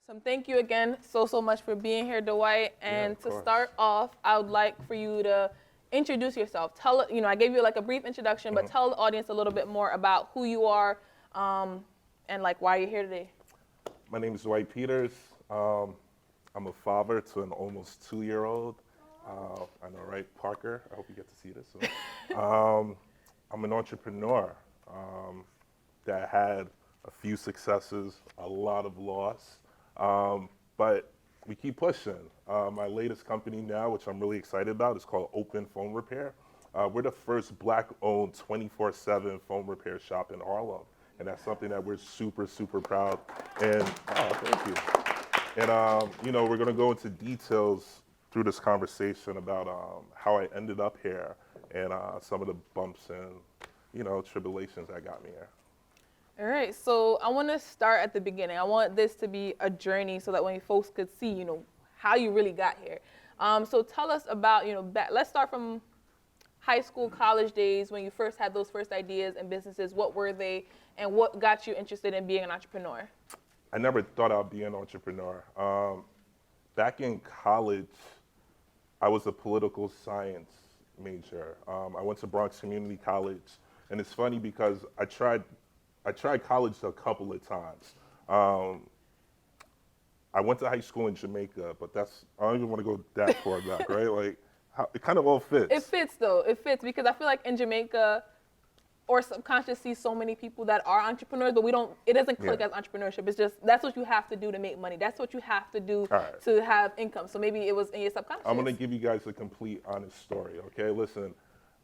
So thank you again so much for being here, Dwight. And to start off, I would like for you to introduce yourself. Tell, I gave you like a brief introduction, but tell the audience a little bit more about who you are and like why you're here today. My name is Dwight Peters. I'm a father to an almost 2-year-old. I know, right, Parker? I hope you get to see this. I'm an entrepreneur that had a few successes, a lot of loss, but we keep pushing. My latest company now, which I'm really excited about, is called OPN Phone Repair. We're the first Black-owned 24/7 phone repair shop in Harlem, and that's something that we're super proud. And thank you. And we're going to go into details through this conversation about how I ended up here and some of the bumps and tribulations that got me here. All right, so I want to start at the beginning. I want this to be a journey so that when folks could see, how you really got here. So tell us about, let's start from high school, college days when you first had those first ideas and businesses. What were they, and what got you interested in being an entrepreneur? I never thought I'd be an entrepreneur. Back in college, I was a political science major. I went to Bronx Community College, and it's funny because I tried college a couple of times. I went to high school in Jamaica, but I don't even want to go that far back, right? Like, it kind of all fits. It fits, though. It fits because I feel like in Jamaica, or subconscious see so many people that are entrepreneurs, but it doesn't click as entrepreneurship. It's just, that's what you have to do to make money. That's what you have to do to have income. So maybe it was in your subconscious. I'm going to give you guys a complete, honest story, okay? Listen,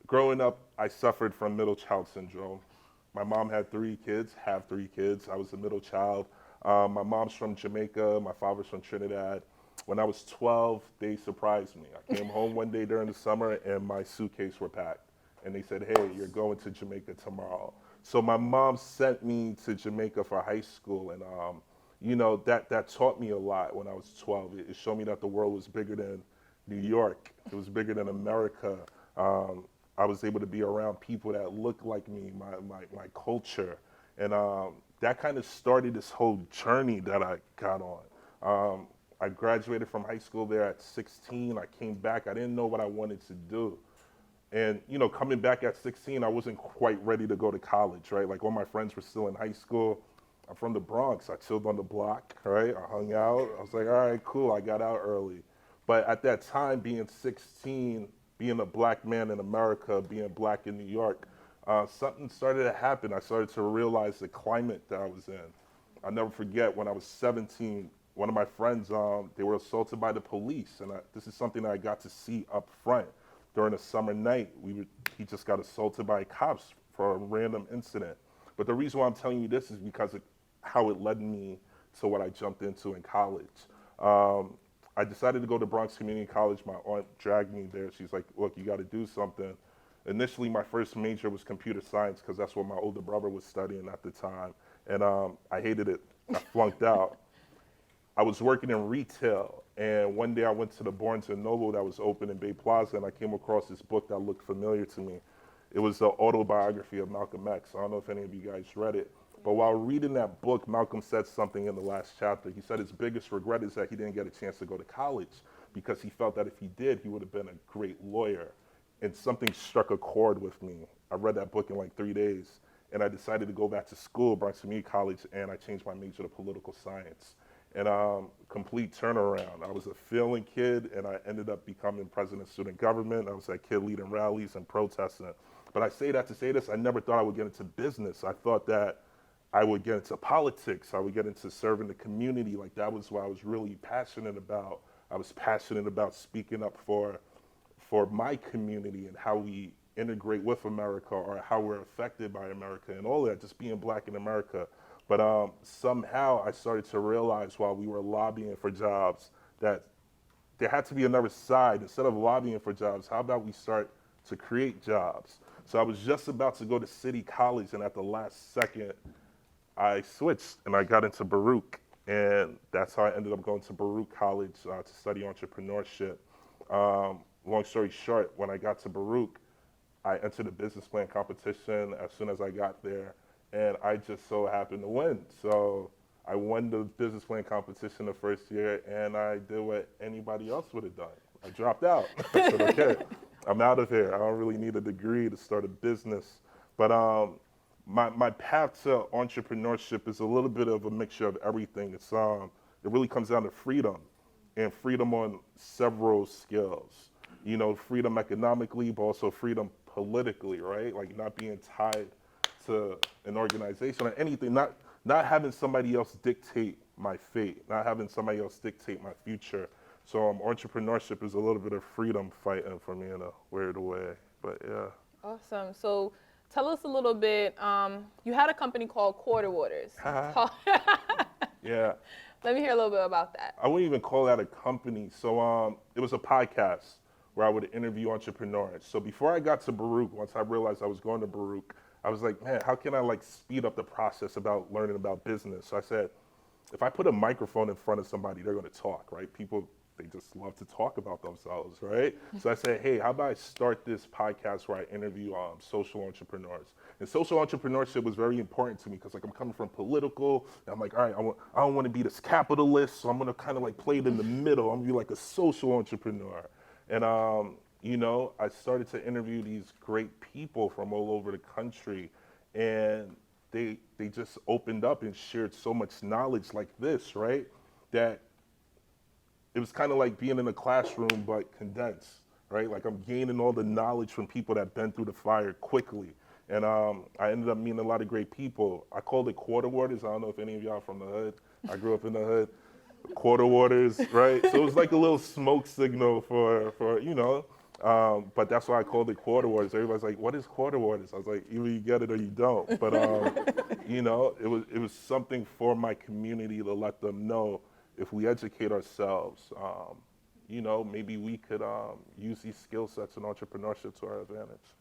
growing up, I suffered from middle child syndrome. My mom had 3 kids, have 3 kids. I was the middle child. My mom's from Jamaica. My father's from Trinidad. When I was 12, they surprised me. I came home one day during the summer, and my suitcase were packed. And they said, hey, you're going to Jamaica tomorrow. So my mom sent me to Jamaica for high school. And, that taught me a lot when I was 12. It showed me that the world was bigger than New York. It was bigger than America. I was able to be around people that looked like me, my culture. And that kind of started this whole journey that I got on. I graduated from high school there at 16. I came back. I didn't know what I wanted to do. And, coming back at 16, I wasn't quite ready to go to college, right? Like, all my friends were still in high school. I'm from the Bronx. I chilled on the block, right? I hung out. I was like, all right, cool. I got out early. But at that time, being 16, being a black man in America, being black in New York, something started to happen. I started to realize the climate that I was in. I'll never forget when I was 17, one of my friends, they were assaulted by the police. And this is something that I got to see up front. During a summer night, he just got assaulted by cops for a random incident. But the reason why I'm telling you this is because of how it led me to what I jumped into in college. I decided to go to Bronx Community College. My aunt dragged me there. She's like, look, you got to do something. Initially, my first major was computer science because that's what my older brother was studying at the time. And I hated it. I flunked out. I was working in retail, and one day I went to the Barnes & Noble that was open in Bay Plaza, and I came across this book that looked familiar to me. It was the Autobiography of Malcolm X. I don't know if any of you guys read it, but while reading that book, Malcolm said something in the last chapter. He said his biggest regret is that he didn't get a chance to go to college because he felt that if he did, he would have been a great lawyer. And something struck a chord with me. I read that book in like 3 days, and I decided to go back to school, Bronx Community College, and I changed my major to political science. And complete turnaround. I was a failing kid, and I ended up becoming president of student government. I was that kid leading rallies and protesting. But I say that to say this, I never thought I would get into business. I thought that I would get into politics. I would get into serving the community. Like, that was what I was really passionate about. I was passionate about speaking up for my community and how we integrate with America, or how we're affected by America, and all that, just being black in America. But somehow I started to realize while we were lobbying for jobs that there had to be another side. Instead of lobbying for jobs, how about we start to create jobs? So I was just about to go to City College, and at the last second, I switched and I got into Baruch. And that's how I ended up going to Baruch College to study entrepreneurship. Long story short, when I got to Baruch, I entered a business plan competition as soon as I got there, and I just so happened to win. So I won the business plan competition the first year, and I did what anybody else would have done. I dropped out. I said, okay, I'm out of here. I don't really need a degree to start a business. But my path to entrepreneurship is a little bit of a mixture of everything. It really comes down to freedom, and freedom on several scales. You know, freedom economically, but also freedom politically, right? Like not being tied to an organization or anything, not having somebody else dictate my fate, not having somebody else dictate my future. So entrepreneurship is a little bit of freedom fighting for me in a weird way. But yeah. Awesome. So tell us a little bit. You had a company called Quarter Waters. Yeah. Let me hear a little bit about that. I wouldn't even call that a company. So it was a podcast where I would interview entrepreneurs. So before I got to Baruch, once I realized I was going to Baruch, I was like, man, how can I like speed up the process about learning about business? So I said, if I put a microphone in front of somebody, they're going to talk, right? People, they just love to talk about themselves, right? So I said, hey, how about I start this podcast where I interview social entrepreneurs? And social entrepreneurship was very important to me because like I'm coming from political, and I'm like, all right, I don't want to be this capitalist, so I'm going to kind of like play it in the middle. I'm going to be like a social entrepreneur. And you know, I started to interview these great people from all over the country, and they just opened up and shared so much knowledge like this, right? That it was kind of like being in a classroom, but condensed, right? Like I'm gaining all the knowledge from people that been through the fire quickly. And I ended up meeting a lot of great people. I called it Quarter Waters. I don't know if any of y'all from the hood. I grew up in the hood. Quarter Waters, right? So it was like a little smoke signal for you know, but that's why I called it Quarter Waters. Everybody's like, what is Quarter Waters? I was like, either you get it or you don't. But you know, it was something for my community to let them know if we educate ourselves, you know, maybe we could use these skill sets in entrepreneurship to our advantage.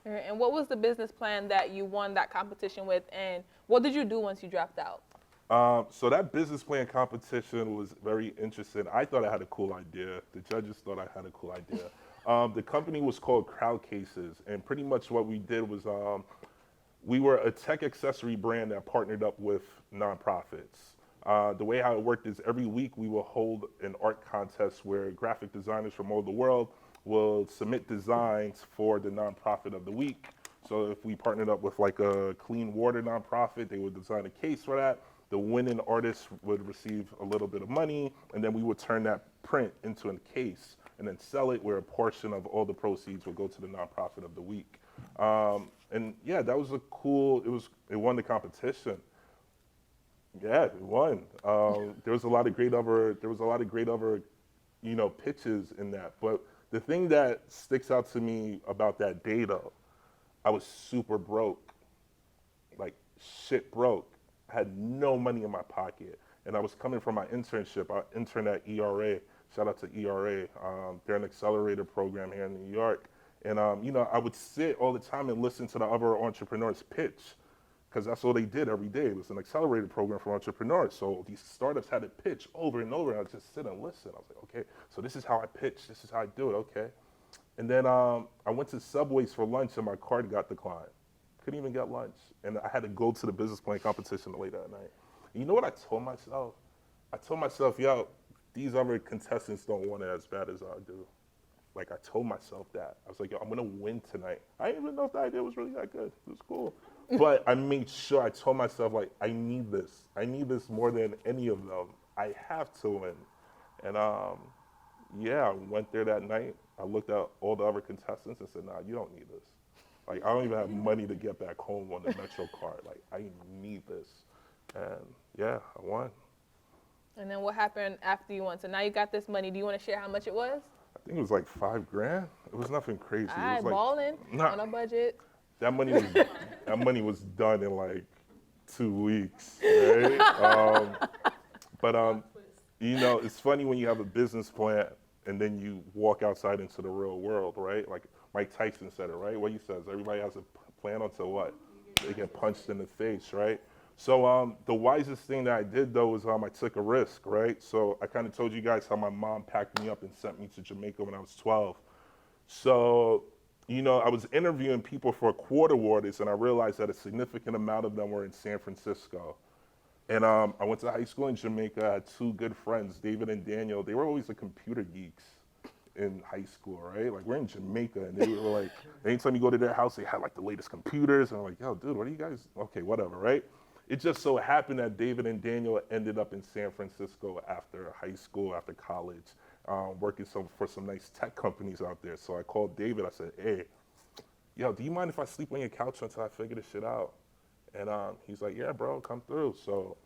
And what was the business plan that you won that competition with, and what did you do once you dropped out? So that business plan competition was very interesting. I thought I had a cool idea. The judges thought I had a cool idea. The company was called Crowd Cases, and pretty much what we did was we were a tech accessory brand that partnered up with nonprofits. The way how it worked is every week we will hold an art contest where graphic designers from all over the world will submit designs for the nonprofit of the week. So if we partnered up with like a clean water nonprofit, they would design a case for that. The winning artist would receive a little bit of money, and then we would turn that print into a case and then sell it, where a portion of all the proceeds would go to the nonprofit of the week. And yeah, that was a cool. It won the competition. Yeah, it won. There was a lot of great other, you know, pitches in that. But the thing that sticks out to me about that day, though, I was super broke, like shit broke. I had no money in my pocket, and I was coming from my internship. I interned at ERA. Shout out to ERA. They're an accelerator program here in New York. And you know, I would sit all the time and listen to the other entrepreneurs pitch, because that's all they did every day. It was an accelerator program for entrepreneurs. So these startups had to pitch over and over, and I would just sit and listen. I was like, okay, so this is how I pitch. This is how I do it. Okay. And then I went to Subway's for lunch, and my card got declined. Couldn't even get lunch. And I had to go to the business plan competition later that night. And you know what I told myself? I told myself, yo, these other contestants don't want it as bad as I do. Like, I told myself that. I was like, yo, I'm going to win tonight. I didn't even know if the idea was really that good. It was cool. But I made sure, I told myself, like, I need this. I need this more than any of them. I have to win. And yeah, I went there that night. I looked at all the other contestants and said, nah, you don't need this. Like, I don't even have money to get back home on the Metro card. Like, I need this. And yeah, I won. And then what happened after you won? So now you got this money. Do you want to share how much it was? I think it was like $5,000. It was nothing crazy. All right, it was like, balling on a budget. That money was done in like 2 weeks, right? But you know, it's funny when you have a business plan and then you walk outside into the real world, right? Like Mike Tyson said it, right? What he says, everybody has a plan until what? They get punched in the face, right? So the wisest thing that I did, though, was I took a risk, right? So I kind of told you guys how my mom packed me up and sent me to Jamaica when I was 12. So, you know, I was interviewing people for Quarter Waters, and I realized that a significant amount of them were in San Francisco. And I went to high school in Jamaica. I had two good friends, David and Daniel. They were always the computer geeks in high school, right? Like, we're in Jamaica, and they were like, anytime you go to their house, they had like the latest computers. And I'm like, yo, dude, what are you guys? Okay, whatever, right? It just so happened that David and Daniel ended up in San Francisco after high school, after college, working for some nice tech companies out there. So I called David. I said, hey, yo, do you mind if I sleep on your couch until I figure this shit out? And he's like, yeah, bro, come through. So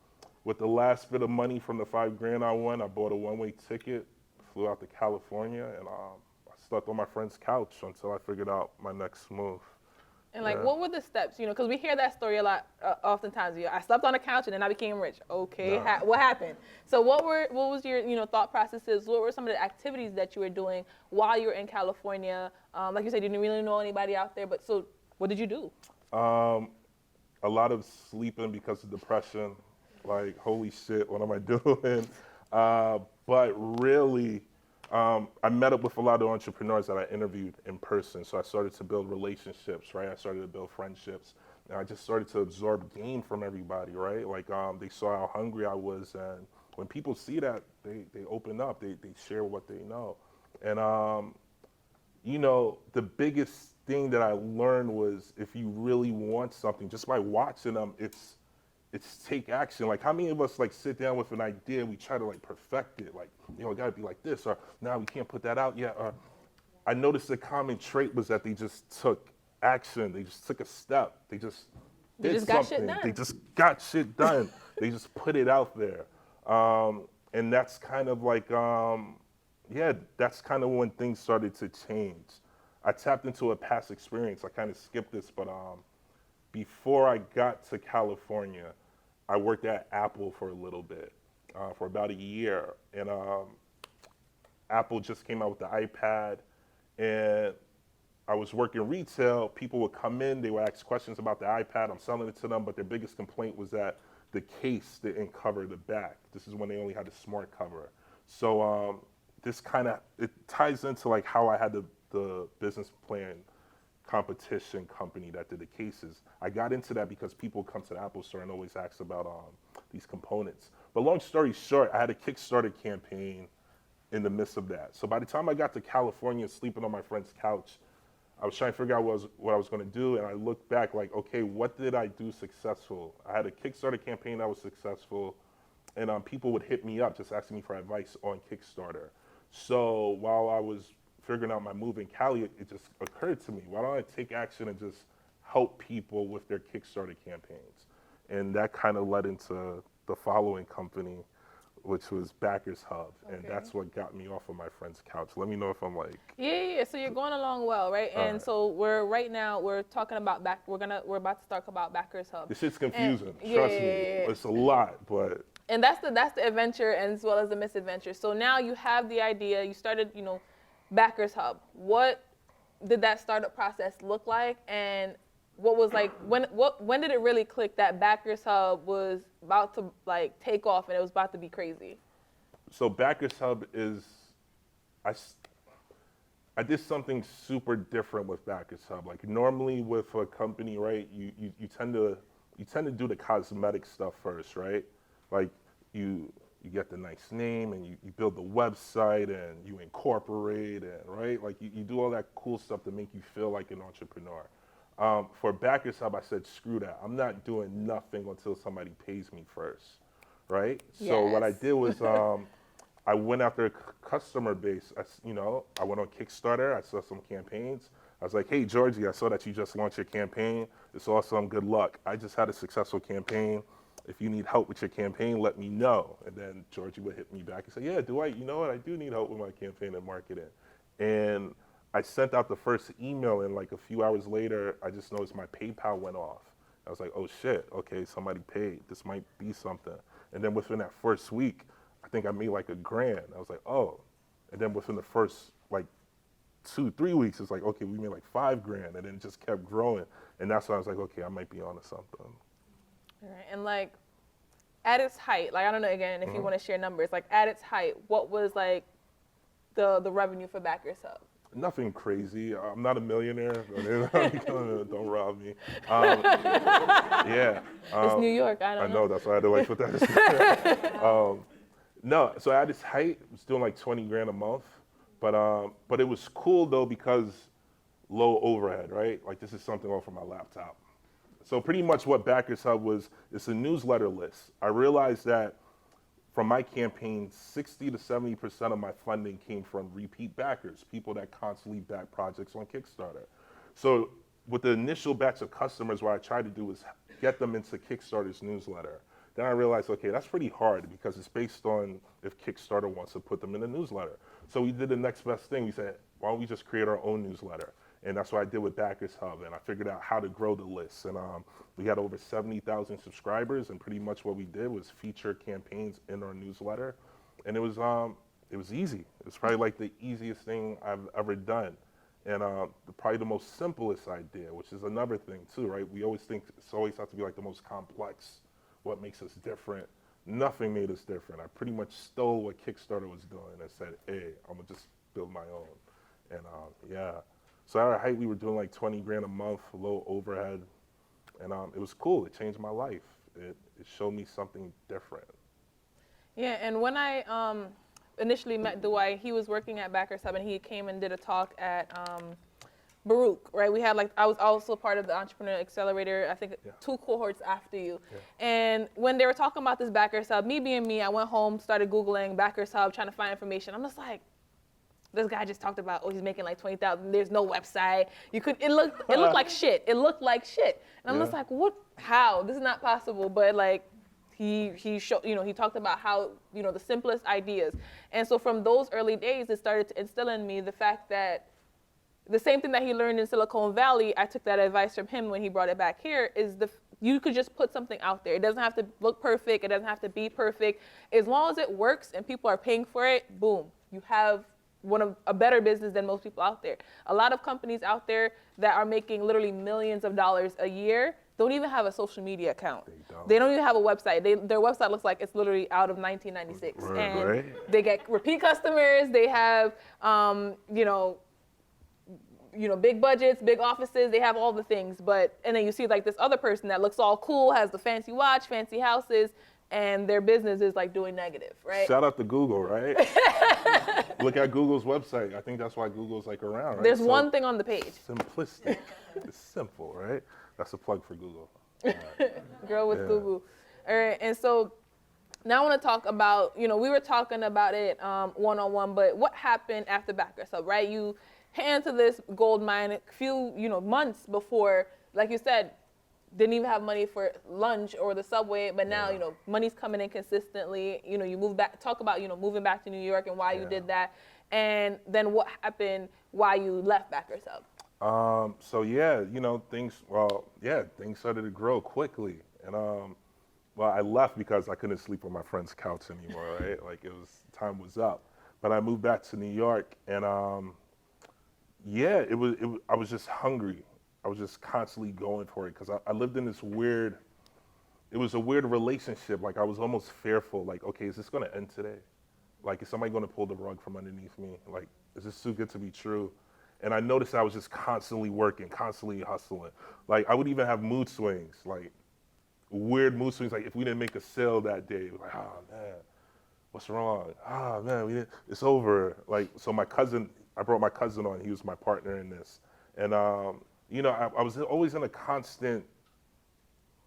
with the last bit of money from the $5,000 I won, I bought a one-way ticket, flew out to California, and I slept on my friend's couch until I figured out my next move. And like, Yeah. what were the steps? You know, because we hear that story a lot, oftentimes. You know, I slept on a couch and then I became rich. Okay, Yeah. what happened? So what was your thought processes? What were some of the activities that you were doing while you were in California? Like you said, you didn't really know anybody out there, but so what did you do? A lot of sleeping because of depression. Like, holy shit, what am I doing? But really, I met up with a lot of entrepreneurs that I interviewed in person. So I started to build relationships, right? I started to build friendships. And I just started to absorb game from everybody, right? Like, they saw how hungry I was. And when people see that, they open up, they share what they know. And, you know, the biggest thing that I learned was if you really want something, just by watching them, it's take action. Like, how many of us like sit down with an idea and we try to like perfect it? Like, you know, it gotta be like this, or now we can't put that out yet. Or I noticed the common trait was that they just took action. They just took a step. They just did just got shit something. done. They just got shit done. They just put it out there. And that's kind of like, yeah, that's kind of when things started to change. I tapped into a past experience. I kind of skipped this, but before I got to California, I worked at Apple for a little bit, for about a year. And Apple just came out with the iPad, and I was working retail. People would come in, they would ask questions about the iPad. I'm selling it to them, but their biggest complaint was that the case didn't cover the back. This is when they only had the smart cover. So this kind of, it ties into like how I had the business plan competition company that did the cases. I got into that because people come to the Apple store and always ask about these components. But long story short, I had a Kickstarter campaign in the midst of that. So by the time I got to California, sleeping on my friend's couch, I was trying to figure out what I was going to do, and I looked back like, okay, what did I do successful? I had a Kickstarter campaign that was successful, and people would hit me up just asking me for advice on Kickstarter. So while I was figuring out my move in Cali, it just occurred to me, why don't I take action and just help people with their Kickstarter campaigns? And that kind of led into the following company, which was Backers Hub. Okay. And that's what got me off of my friend's couch. Let me know if I'm like... Yeah. So you're going along well, right? And right. so we're talking about we're about to talk about Backers Hub. This shit's confusing. And, Trust me. It's a lot, but... And that's the adventure as well as the misadventure. So now you have the idea, you started, you know, Backers Hub. What did that startup process look like, and what was like when did it really click that Backers Hub was about to like take off and it was about to be crazy? So Backers Hub is, I did something super different with Backers Hub. Like normally with a company, right, you tend to do the cosmetic stuff first, right? Like you get the nice name and you build the website and you incorporate and right, like you do all that cool stuff to make you feel like an entrepreneur. For Backers Hub, I said, screw that. I'm not doing nothing until somebody pays me first, right? Yes. So what I did was I went after a customer base. I went on Kickstarter. I saw some campaigns. I was like, hey, Georgie, I saw that you just launched your campaign. It's awesome. Good luck. I just had a successful campaign. If you need help with your campaign, let me know. And then Georgie would hit me back and say, yeah, Dwight, you know what? I do need help with my campaign and marketing. And I sent out the first email, and like a few hours later, I just noticed my PayPal went off. I was like, oh shit, okay, somebody paid. This might be something. And then within that first week, I think I made like $1,000. I was like, oh. And then within the first like 2-3 weeks, it's like, okay, we made like $5,000, and then it just kept growing. And that's when I was like, okay, I might be onto something. All right. And like at its height, like I don't know again if you want to share numbers, like at its height, what was like the revenue for Backers Hub? Nothing crazy. I'm not a millionaire. Don't rob me. Yeah. It's New York. I I don't know, know. that's why I had to like put that. No, so I had this height. I was doing like 20 grand a month, but it was cool though because low overhead, right? Like this is something off of my laptop. So pretty much what Backers Hub was, it's a newsletter list. I realized that from my campaign, 60 to 70% of my funding came from repeat backers, people that constantly back projects on Kickstarter. So with the initial batch of customers, what I tried to do was get them into Kickstarter's newsletter. Then I realized, okay, that's pretty hard because it's based on if Kickstarter wants to put them in a newsletter. So we did the next best thing. We said, why don't we just create our own newsletter? And that's what I did with Backers Hub, and I figured out how to grow the list. And we had over 70,000 subscribers, and pretty much what we did was feature campaigns in our newsletter. And it was easy. It was probably like the easiest thing I've ever done. And probably the most simplest idea, which is another thing too, right? We always think it's always has to be like the most complex, what makes us different. Nothing made us different. I pretty much stole what Kickstarter was doing and said, hey, I'm gonna just build my own. And yeah. So at our height, we were doing like 20 grand a month, low overhead, and it was cool. It changed my life. It showed me something different. Yeah, and when I initially met Dwight, he was working at Backers Hub, and he came and did a talk at Baruch, right? We had I was also part of the Entrepreneur Accelerator, I think 2 cohorts after you. Yeah. And when they were talking about this Backers Hub, me being me, I went home, started Googling Backers Hub, trying to find information. I'm just like, this guy just talked about, he's making like 20,000. There's no website. It looked like shit. It looked like shit. And I'm just like, what? How? This is not possible. But like, he showed, he talked about how, the simplest ideas. And so from those early days, it started to instill in me the fact that the same thing that he learned in Silicon Valley, I took that advice from him when he brought it back here, is you could just put something out there. It doesn't have to look perfect. It doesn't have to be perfect. As long as it works and people are paying for it, boom, you have a better business than most people out there. A lot of companies out there that are making literally millions of dollars a year don't even have a social media account. They don't even have a website. Their website looks like it's literally out of 1996. And they get repeat customers. They have, big budgets, big offices. They have all the things. And then you see like this other person that looks all cool, has the fancy watch, fancy houses, and their business is like doing negative, right? Shout out to Google, right? Look at Google's website. I think that's why Google's like around, right? There's one thing on the page. Simplistic. It's simple, right? That's a plug for Google. Girl with Google. All right, and so now I want to talk about, we were talking about it one-on-one, but what happened after Backers Hub, right? You hit into this gold mine a few, months before, like you said, didn't even have money for lunch or the subway, but now, money's coming in consistently. You move back, talk about, moving back to New York and why you did that. And then what happened, why you left Backers Hub? So things started to grow quickly. And I left because I couldn't sleep on my friend's couch anymore, right? Like time was up. But I moved back to New York and I was just hungry. I was just constantly going for it because I lived in this weird relationship. Like I was almost fearful, like, okay, is this gonna end today? Like, is somebody gonna pull the rug from underneath me? Like, is this too good to be true? And I noticed I was just constantly working, constantly hustling. Like I would even have mood swings, like weird mood swings. Like if we didn't make a sale that day, like, oh man, what's wrong? Ah man, it's over. Like, so I brought my cousin on, he was my partner in this. And I was always in a constant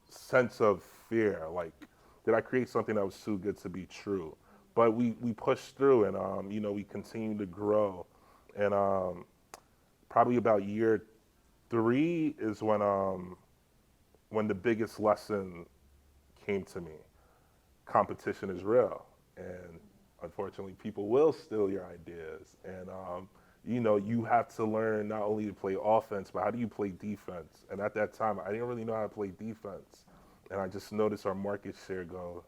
sense of fear, like, did I create something that was too good to be true? But we pushed through and, we continued to grow. And probably about year 3 is when the biggest lesson came to me. Competition is real. And unfortunately, people will steal your ideas. And, you have to learn not only to play offense, but how do you play defense? And at that time, I didn't really know how to play defense. And I just noticed our market share go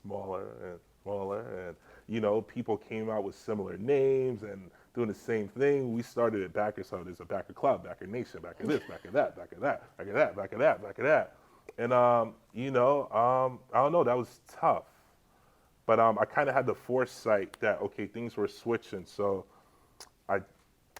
smaller and smaller. And, people came out with similar names and doing the same thing. We started at Backers Hub. There's a Backer Club, Backer Nation, Backer this, Backer that, Backer that, Backer that, Backer that, Backer that. And, I don't know, that was tough. But I kind of had the foresight that, okay, things were switching. So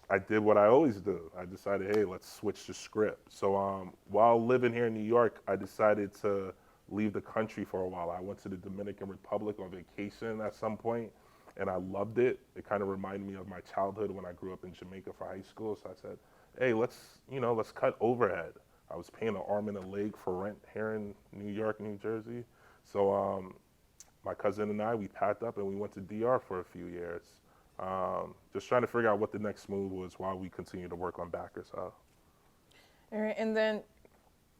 I did what I always do. I decided, hey, let's switch the script. So while living here in New York, I decided to leave the country for a while. I went to the Dominican Republic on vacation at some point, and I loved it. It kind of reminded me of my childhood when I grew up in Jamaica for high school. So I said, hey, let's cut overhead. I was paying an arm and a leg for rent here in New York, New Jersey. So my cousin and I, we packed up and we went to DR for a few years. Just trying to figure out what the next move was while we continue to work on Backers Hub. All right, and then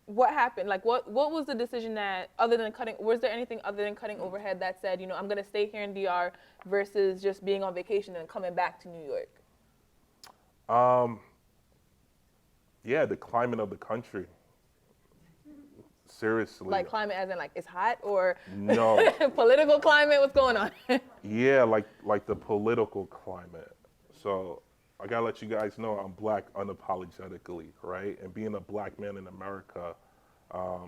what happened? Like, what was the decision that, other than cutting, was there anything other than cutting overhead that said, I'm going to stay here in DR versus just being on vacation and coming back to New York? Yeah, the climate of the country. Seriously. Like climate as in like it's hot, or no. Political climate? What's going on? Yeah, like the political climate. So I gotta let you guys know I'm black unapologetically, right? And being a black man in America,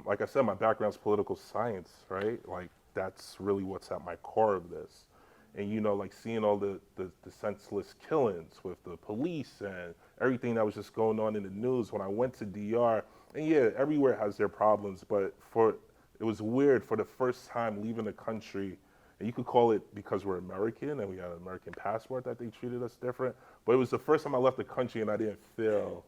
like I said, my background's political science, right? Like that's really what's at my core of this. And like seeing all the senseless killings with the police and everything that was just going on in the news when I went to DR. And yeah, everywhere has their problems, but it was weird for the first time leaving the country, and you could call it because we're American and we had an American passport that they treated us different, but it was the first time I left the country and can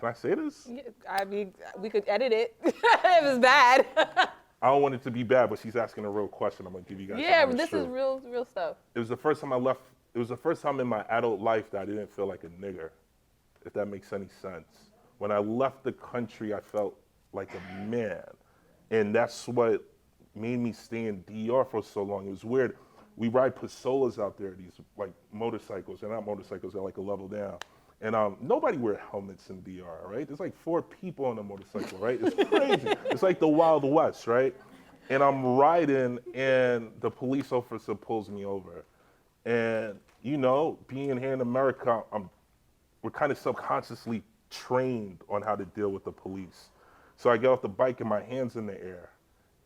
I say this? Yeah, I mean, we could edit it if it's bad. I don't want it to be bad, but she's asking a real question. I'm gonna give you guys. Yeah, this is real stuff. It was the first time it was the first time in my adult life that I didn't feel like a nigger, if that makes any sense. When I left the country, I felt like a man. And that's what made me stay in DR for so long. It was weird. We ride Pasolas out there, these like motorcycles. They're not motorcycles, they're like a level down. And nobody wear helmets in DR, right? There's like 4 people on a motorcycle, right? It's crazy. It's like the Wild West, right? And I'm riding and the police officer pulls me over. And being here in America, we're kind of subconsciously trained on how to deal with the police. So I get off the bike and my hand's in the air.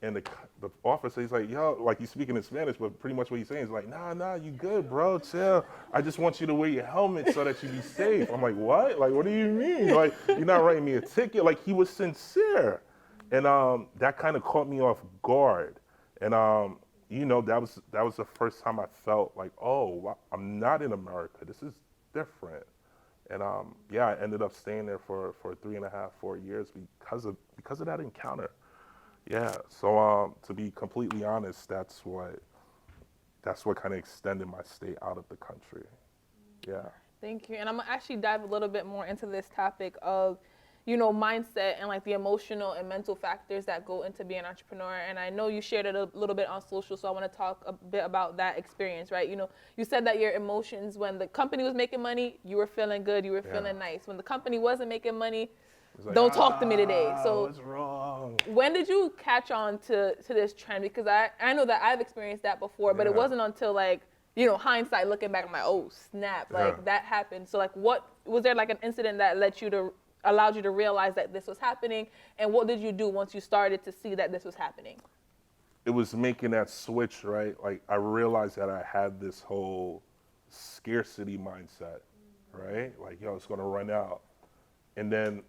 And the officer, he's like, yo, like he's speaking in Spanish, but pretty much what he's saying is like, nah, you good, bro, chill. I just want you to wear your helmet so that you be safe. I'm like, what? Like, what do you mean? Like, you're not writing me a ticket? Like, he was sincere. And that kind of caught me off guard. And, that was the first time I felt like, oh, wow, I'm not in America. This is different. And I ended up staying there for 3.5, 4 years because of that encounter. Yeah. So to be completely honest, that's what kind of extended my stay out of the country. Yeah. Thank you. And I'm gonna actually dive a little bit more into this topic of, mindset and like the emotional and mental factors that go into being an entrepreneur. And I know you shared it a little bit on social, so I want to talk a bit about that experience, right? You said that your emotions, when the company was making money, you were feeling good, you were feeling nice. When the company wasn't making money, like, don't talk to me today. So what's wrong? When did you catch on to this trend? Because I know that I've experienced that before, but it wasn't until like, hindsight looking back, I'm like, oh snap, like that happened. So like, what was there like an incident that allowed you to realize that this was happening, and what did you do once you started to see that this was happening? It was making that switch, right? Like I realized that I had this whole scarcity mindset, right? Like, it's gonna run out. And then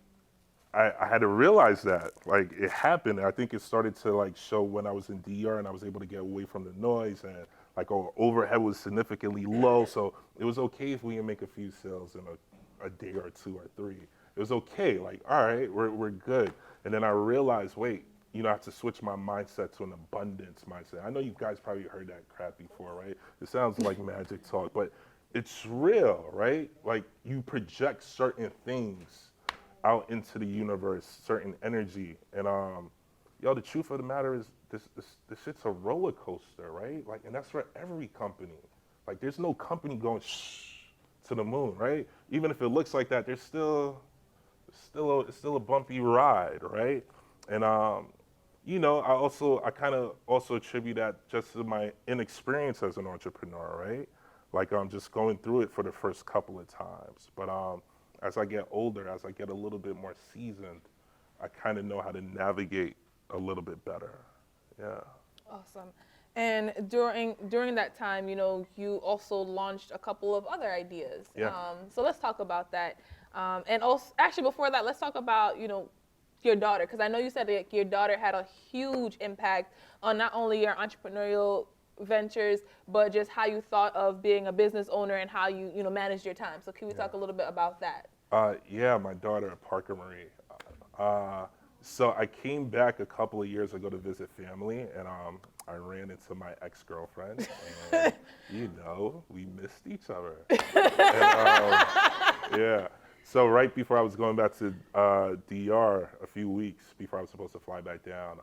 I had to realize that, like it happened. I think it started to like show when I was in DR and I was able to get away from the noise, and like our overhead was significantly low. So it was okay if we didn't make a few sales in a day or 2 or 3. It was okay, like, all right, we're good. And then I realized, wait, I have to switch my mindset to an abundance mindset. I know you guys probably heard that crap before, right? It sounds like magic talk, but it's real, right? Like you project certain things out into the universe, certain energy. And the truth of the matter is this shit's a roller coaster, right? Like, and that's for every company. Like there's no company going to the moon, right? Even if it looks like that, there's still a bumpy ride, right? And I kind of also attribute that just to my inexperience as an entrepreneur, right? Like I'm just going through it for the first couple of times. But as I get older, as I get a little bit more seasoned, I kind of know how to navigate a little bit better. Yeah. Awesome. And during that time, you also launched a couple of other ideas. Yeah. So let's talk about that. And also, actually, before that, let's talk about, your daughter, because I know you said that your daughter had a huge impact on not only your entrepreneurial ventures, but just how you thought of being a business owner and how you, managed your time. So can we talk a little bit about that? Yeah, my daughter, Parker Marie. So I came back a couple of years ago to visit family, and I ran into my ex-girlfriend, and we missed each other. Yeah. So right before I was going back to DR a few weeks before I was supposed to fly back down,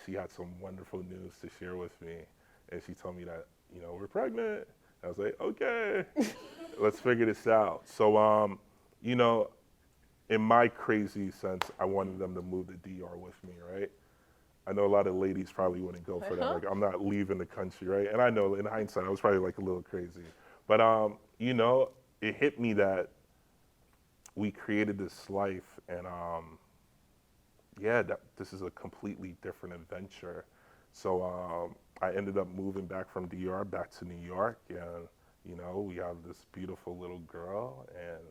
she had some wonderful news to share with me, and she told me that we're pregnant. I was like, okay, let's figure this out. So in my crazy sense, I wanted them to move to DR with me, right? I know a lot of ladies probably wouldn't go for that. Like, I'm not leaving the country, right? And I know in hindsight, I was probably like a little crazy. But, it hit me that we created this life, and that this is a completely different adventure. So I ended up moving back from DR back to New York, and we have this beautiful little girl, and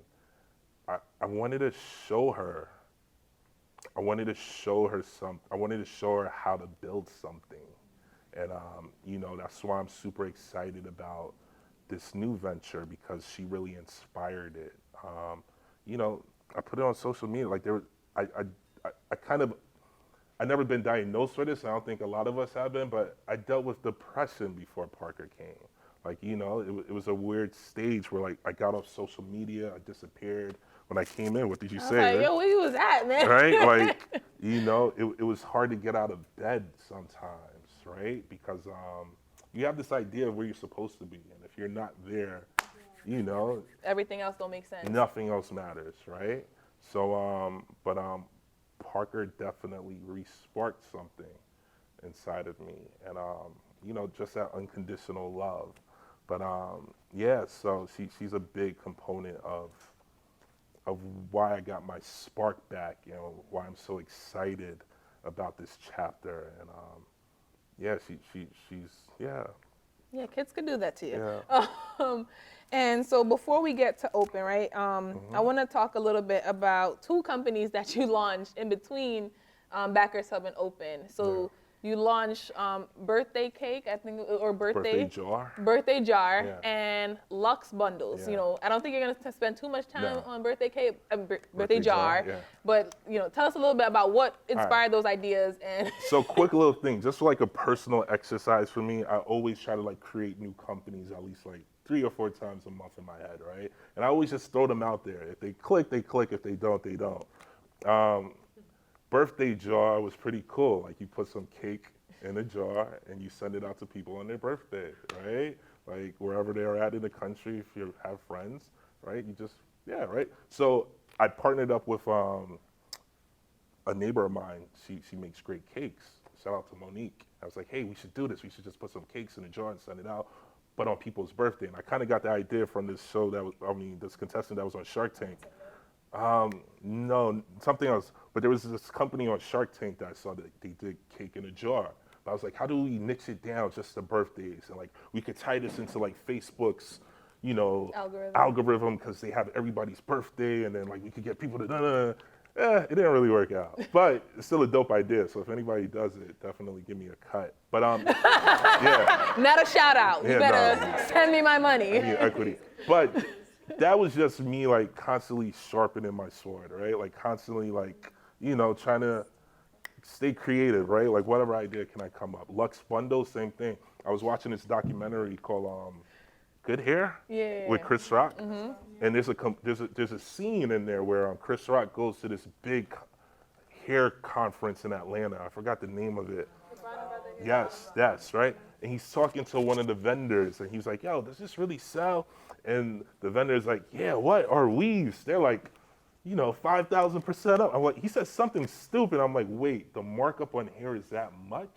I wanted to show her. I wanted to show her how to build something, and that's why I'm super excited about this new venture, because she really inspired it. I put it on social media. Like I never been diagnosed with this. I don't think a lot of us have been, but I dealt with depression before Parker came. Like, it was a weird stage where, like, I got off social media, I disappeared. When I came in, what did you say? Like, right? yo, where you was at, man? Right? Like, it was hard to get out of bed sometimes, right? Because you have this idea of where you're supposed to be, and if you're not there, everything else don't make sense. Nothing else matters, right? So, Parker definitely re-sparked something inside of me, and just that unconditional love. But so she's a big component of why I got my spark back, why I'm so excited about this chapter, and she's. Yeah, kids could do that to you. Yeah. And so before we get to Open, right, I want to talk a little bit about two companies that you launched in between Backers Hub and Open. So you launched Birthday Cake, I think, or Birthday Jar. Birthday Jar, Yeah. and Lux Bundles. Yeah. I don't think you're going to spend too much time on Birthday Cake, Birthday Jar, yeah. but, tell us a little bit about what inspired those ideas. And So quick little thing, just like a personal exercise for me, I always try to like create new companies at least like 3 or 4 times a month in my head, right? And I always just throw them out there. If they click, they click. If they don't, they don't. Birthday Jar was pretty cool. Like, you put some cake in a jar and you send it out to people on their birthday, right? Like, wherever they're at in the country, if you have friends, right? You just, right? So I partnered up with a neighbor of mine. She makes great cakes. Shout out to Monique. I was like, hey, we should do this. We should just put some cakes in a jar and send it out, but on people's birthday. And I kind of got the idea from this show this contestant that was on Shark Tank. No, something else. But there was this company on Shark Tank that I saw that they did cake in a jar. But I was like, how do we niche it down just to birthdays? And like, we could tie this into like Facebook's, algorithm, because they have everybody's birthday, and then like we could get people to it didn't really work out. But it's still a dope idea. So if anybody does it, definitely give me a cut. But yeah. Not a shout out. You better send me my money. I need equity. But that was just me like constantly sharpening my sword, right? Like constantly like, trying to stay creative, right? Like whatever idea can I come up. Lux Bundle, same thing. I was watching this documentary called Good Hair with Chris Rock. Mm-hmm. And there's a scene in there where Chris Rock goes to this big hair conference in Atlanta. I forgot the name of it. Yes, that's right. And he's talking to one of the vendors, and he's like, yo, does this really sell? And the vendor's like, yeah, what are weaves? They're like, 5,000% up. I'm like, he said something stupid. I'm like, wait, the markup on hair is that much?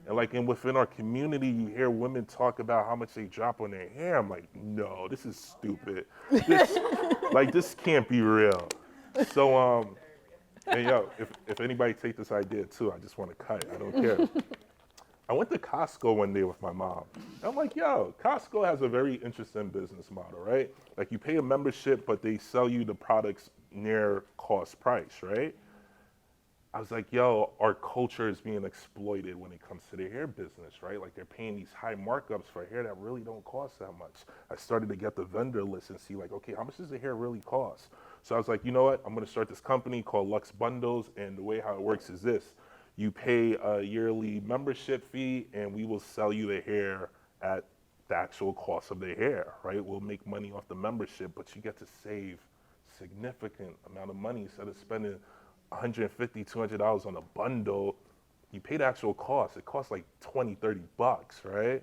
And like, within our community, you hear women talk about how much they drop on their hair. I'm like, no, this is stupid. This can't be real. So, and if anybody take this idea too, I just want to cut it. I don't care. I went to Costco one day with my mom. I'm like, yo, Costco has a very interesting business model, right? Like you pay a membership, but they sell you the products near cost price, right? I was like, yo, our culture is being exploited when it comes to the hair business, right? Like they're paying these high markups for hair that really don't cost that much. I started to get the vendor list and see like, okay, how much does the hair really cost? So I was like, you know what? I'm gonna start this company called Lux Bundles, and the way how it works is this. You pay a yearly membership fee and we will sell you the hair at the actual cost of the hair, right? We'll make money off the membership, but you get to save significant amount of money instead of spending $150, $200 on a bundle. You pay the actual cost. It costs like 20, $30, right?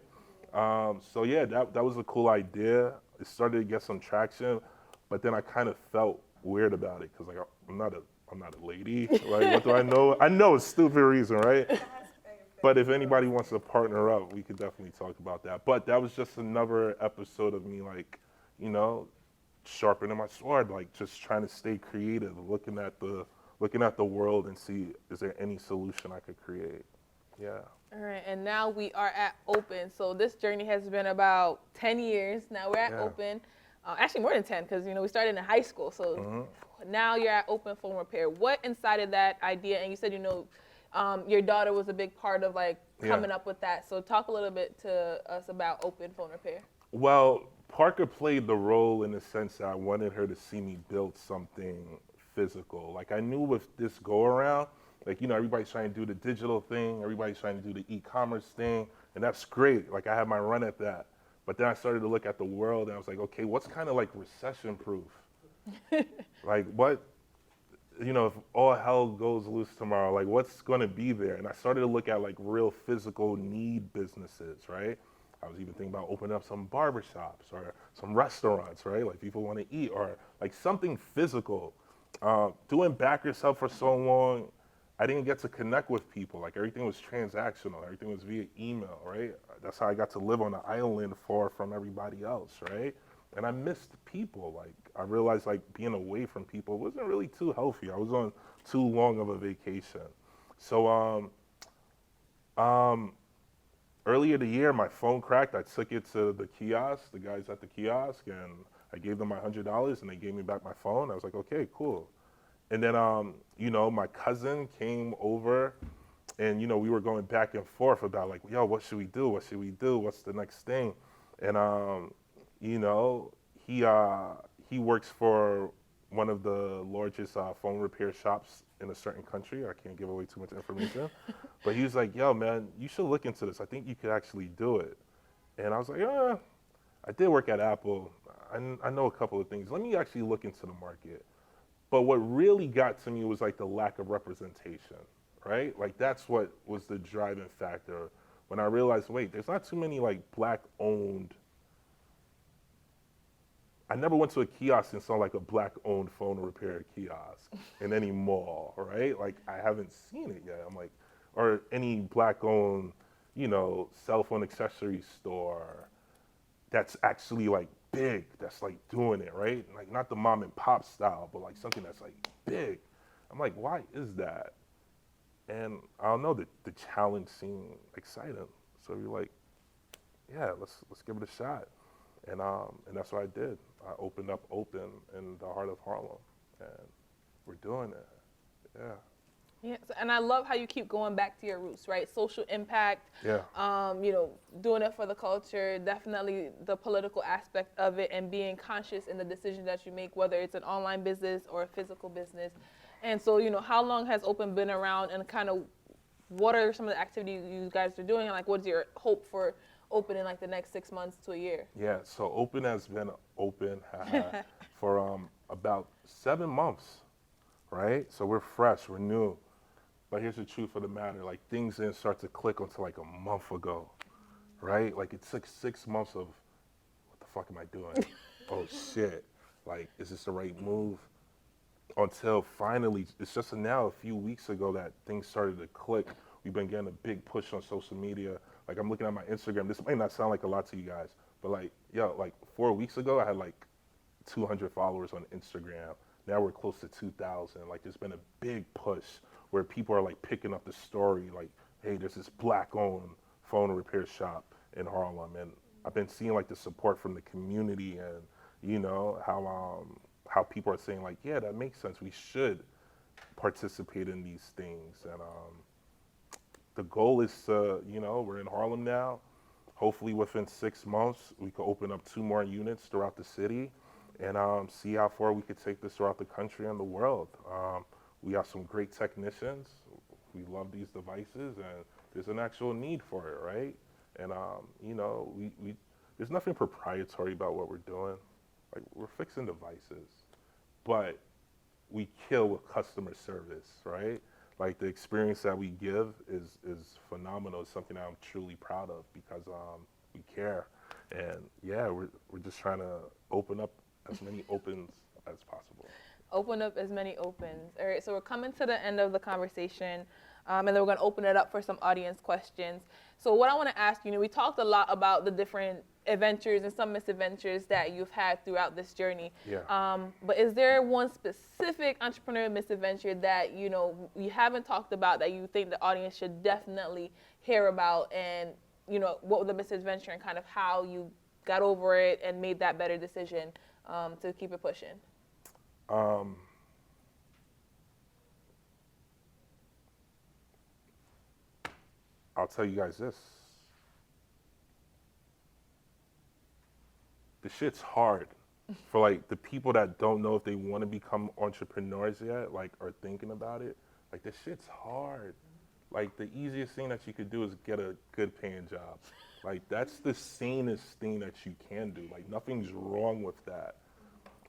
So yeah, that was a cool idea. It started to get some traction, but then I kind of felt weird about it because like I'm not a lady. Like what do I know? I know it's a stupid reason, right? But if anybody wants to partner up, we could definitely talk about that. But that was just another episode of me like, you know, sharpening my sword, like just trying to stay creative, looking at the world and see is there any solution I could create. Yeah. All right, and now we are at Open. So this journey has been about 10 years. Now we're at Open. Actually more than 10 because, you know, we started in high school. So now you're at Open Phone Repair. What incited that idea? And you said, you know, your daughter was a big part of like coming up with that. So talk a little bit to us about Open Phone Repair. Well, Parker played the role in the sense that I wanted her to see me build something physical. Like I knew with this go around, like, you know, everybody's trying to do the digital thing, everybody's trying to do the e-commerce thing, and that's great. Like I had my run at that. But then I started to look at the world and I was like, okay, what's kind of like recession proof? Like what, you know, if all hell goes loose tomorrow, like what's gonna be there? And I started to look at like real physical need businesses, right? I was even thinking about opening up some barbershops or some restaurants, right? Like people want to eat or like something physical. Doing back yourself for so long, I didn't get to connect with people. Like everything was transactional. Everything was via email, right? That's how I got to live on an island far from everybody else, right? And I missed people. Like I realized like being away from people wasn't really too healthy. I was on too long of a vacation. So earlier the year, my phone cracked. I took it to the kiosk, the guys at the kiosk, and I gave them my $100 and they gave me back my phone. I was like, okay, cool. And then, you know, my cousin came over and, you know, we were going back and forth about like, yo, what should we do? What should we do? What's the next thing? And, you know, he works for one of the largest phone repair shops in a certain country. I can't give away too much information. But he was like, yo, man, you should look into this. I think you could actually do it. And I was like, I did work at Apple. I know a couple of things. Let me actually look into the market. But what really got to me was like the lack of representation, right? Like that's what was the driving factor when I realized, wait, there's not too many like black-owned. I never went to a kiosk and saw like a black-owned phone repair kiosk in any mall, right? Like I haven't seen it yet. I'm like, or any black-owned, you know, cell phone accessory store that's actually like big, that's like doing it, right? Like not the mom and pop style, but like something that's like big. I'm like, why is that? And I don't know, the challenge seemed exciting. So we're like, yeah, let's give it a shot. And that's what I did. I opened up Open in the heart of Harlem, and we're doing it. Yeah. Yeah, and I love how you keep going back to your roots, right? Social impact, Yeah. you know, doing it for the culture, definitely the political aspect of it, and being conscious in the decision that you make, whether it's an online business or a physical business. And so, you know, how long has Open been around, and kind of what are some of the activities you guys are doing, and like what's your hope for Open in like the next 6 months to a year? Yeah, so Open has been open for about 7 months, right? So we're fresh, we're new. But here's the truth of the matter, like things didn't start to click until like a month ago, right? Like it took 6 months of, what the fuck am I doing? Oh shit, like is this the right move? Until finally, it's just now a few weeks ago that things started to click. We've been getting a big push on social media. Like I'm looking at my Instagram, this might not sound like a lot to you guys, but like, yo, like 4 weeks ago, I had like 200 followers on Instagram. Now we're close to 2,000. Like there's been a big push where people are like picking up the story, like, hey, there's this black-owned phone repair shop in Harlem, and I've been seeing like the support from the community, and how people are saying like, yeah, that makes sense. We should participate in these things, and the goal is to, we're in Harlem now. Hopefully within 6 months, we could open up 2 more units throughout the city, and see how far we could take this throughout the country and the world. We have some great technicians. We love these devices, and there's an actual need for it, right? And we there's nothing proprietary about what we're doing. Like, we're fixing devices, but we kill with customer service, right? Like, the experience that we give is phenomenal. It's something that I'm truly proud of because we care, and yeah, we're just trying to open up as many opens as possible. Open up as many opens. All right, so we're coming to the end of the conversation, and then we're going to open it up for some audience questions. So what I want to ask you, we talked a lot about the different adventures and some misadventures that you've had throughout this journey. Yeah. But is there one specific entrepreneurial misadventure that, you haven't talked about that you think the audience should definitely hear about, and, what was the misadventure and kind of how you got over it and made that better decision to keep it pushing? I'll tell you guys this. The shit's hard for like the people that don't know if they want to become entrepreneurs yet, like are thinking about it. Like, the shit's hard. Like, the easiest thing that you could do is get a good paying job. Like, that's the sanest thing that you can do. Like, nothing's wrong with that.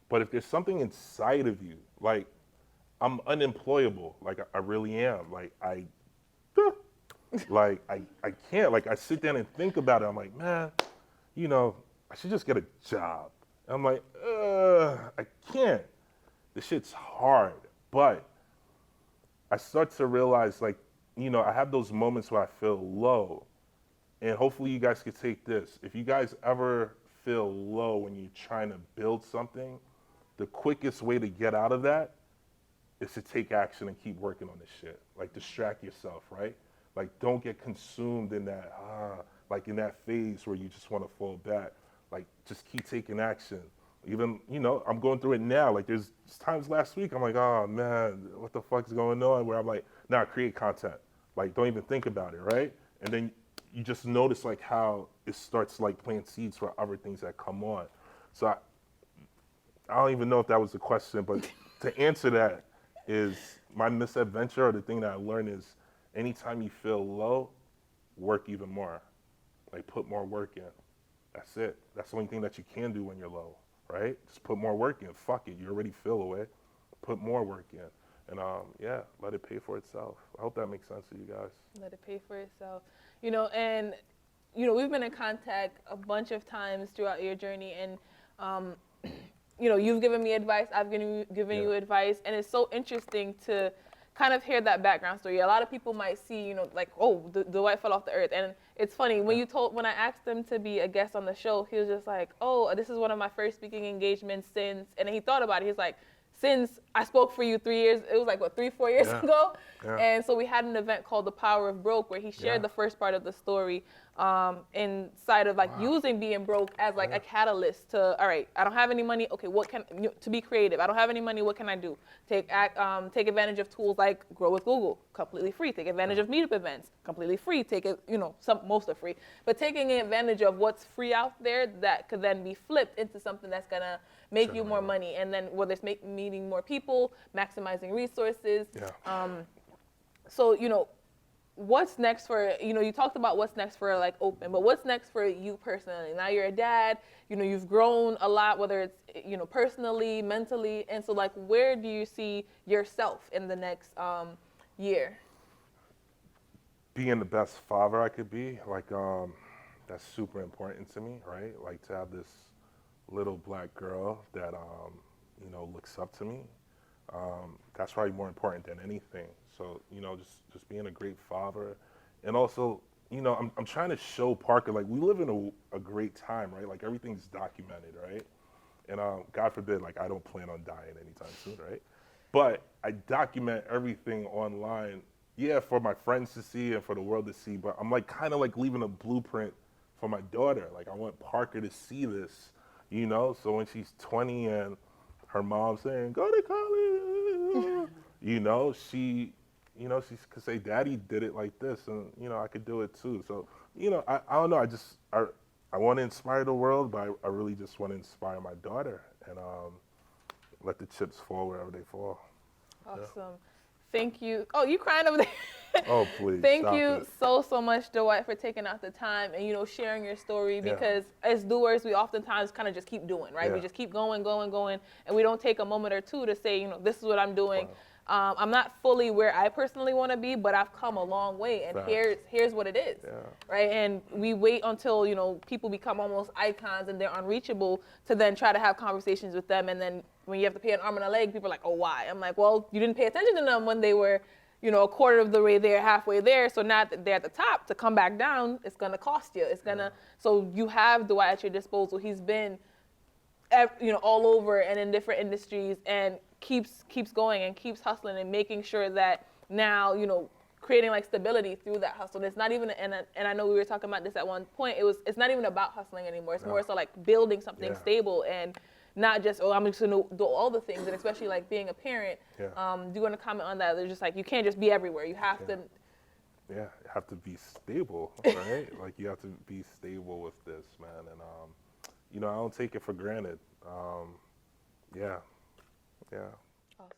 But if there's something inside of you, like, I'm unemployable. Like, I really am. Like, I can't. Like, I sit down and think about it. I'm like, man, I should just get a job. And I'm like, I can't. This shit's hard. But I start to realize, like, I have those moments where I feel low. And hopefully you guys could take this. If you guys ever feel low when you're trying to build something, the quickest way to get out of that is to take action and keep working on this shit. Like, distract yourself, right? Like, don't get consumed in that, like in that phase where you just want to fall back. Like, just keep taking action. Even, I'm going through it now. Like, there's times last week, I'm like, oh man, what the fuck's going on? Where I'm like, nah, create content. Like, don't even think about it, right? And then you just notice like how it starts like plant seeds for other things that come on. So I don't even know if that was the question, but to answer that is my misadventure, or the thing that I learned is anytime you feel low, work even more. Like, put more work in. That's it. That's the only thing that you can do when you're low, right? Just put more work in. Fuck it. You already feel away. Put more work in. And yeah, let it pay for itself. I hope that makes sense to you guys. Let it pay for itself. And we've been in contact a bunch of times throughout your journey, and you've given me advice, I've given you advice, and it's so interesting to kind of hear that background story. A lot of people might see, like, oh, the white fell off the earth. And it's funny, when I asked him to be a guest on the show, he was just like, oh, this is one of my first speaking engagements since, and he thought about it. He's like, since I spoke for you 3 years, it was like, 3-4 years ago? Yeah. And so we had an event called The Power of Broke, where he shared the first part of the story inside of like using being broke as like a catalyst to, all right, I don't have any money. Okay, to be creative. I don't have any money. What can I do? Take advantage of tools like Grow with Google, completely free. Take advantage of meetup events, completely free. Take it, most are free. But taking advantage of what's free out there that could then be flipped into something that's gonna make you more money. And then whether it's meeting more people, maximizing resources. Yeah. So, what's next for, you talked about what's next for like Open, but what's next for you personally? Now you're a dad, you've grown a lot, whether it's, personally, mentally. And so like, where do you see yourself in the next year? Being the best father I could be, like, that's super important to me, right? Like, to have this little black girl that, looks up to me. That's probably more important than anything. So, just being a great father. And also, I'm trying to show Parker, like, we live in a great time, right? Like, everything's documented, right? And God forbid, like, I don't plan on dying anytime soon, right? But I document everything online yeah, for my friends to see and for the world to see, but I'm like kind of like leaving a blueprint for my daughter. Like I want Parker to see this, you know? So when she's 20 and her mom's saying, go to college, you know, she could say, Daddy did it like this, and, you know, I could do it too. So, you know, I don't know, I want to inspire the world, but I really just want to inspire my daughter and let the chips fall wherever they fall. Awesome. Thank you. Oh, you crying over there? Oh, please. Thank stop you it. so much, Dwight, for taking out the time and, you know, sharing your story, because as doers, we oftentimes kind of just keep doing, right? We Yeah. just keep going, and we don't take a moment or two to say, you know, this is what I'm doing. I'm not fully where I personally want to be, but I've come a long way, and Facts. here's what it is, Yeah. right? And we wait until, you know, people become almost icons and they're unreachable to then try to have conversations with them, and then when you have to pay an arm and a leg, people are like, oh, why? I'm like, well, you didn't pay attention to them when they were, you know, a quarter of the way there, halfway there. So now that they're at the top, to come back down, it's gonna cost you. It's gonna. So you have Dwight at your disposal. He's been, you know, all over and in different industries, and keeps going and keeps hustling and making sure that now, you know, creating like stability through that hustle. And it's not even, and I know we were talking about this at one point. It's not even about hustling anymore. It's more so like building something stable, and not just, oh, I'm just gonna do all the things. And especially like being a parent, do you want to comment on that? They're just like, you can't just be everywhere. You have to. Yeah, you have to be stable, right? Like you have to be stable with this, man. And you know, I don't take it for granted. Yeah. Awesome.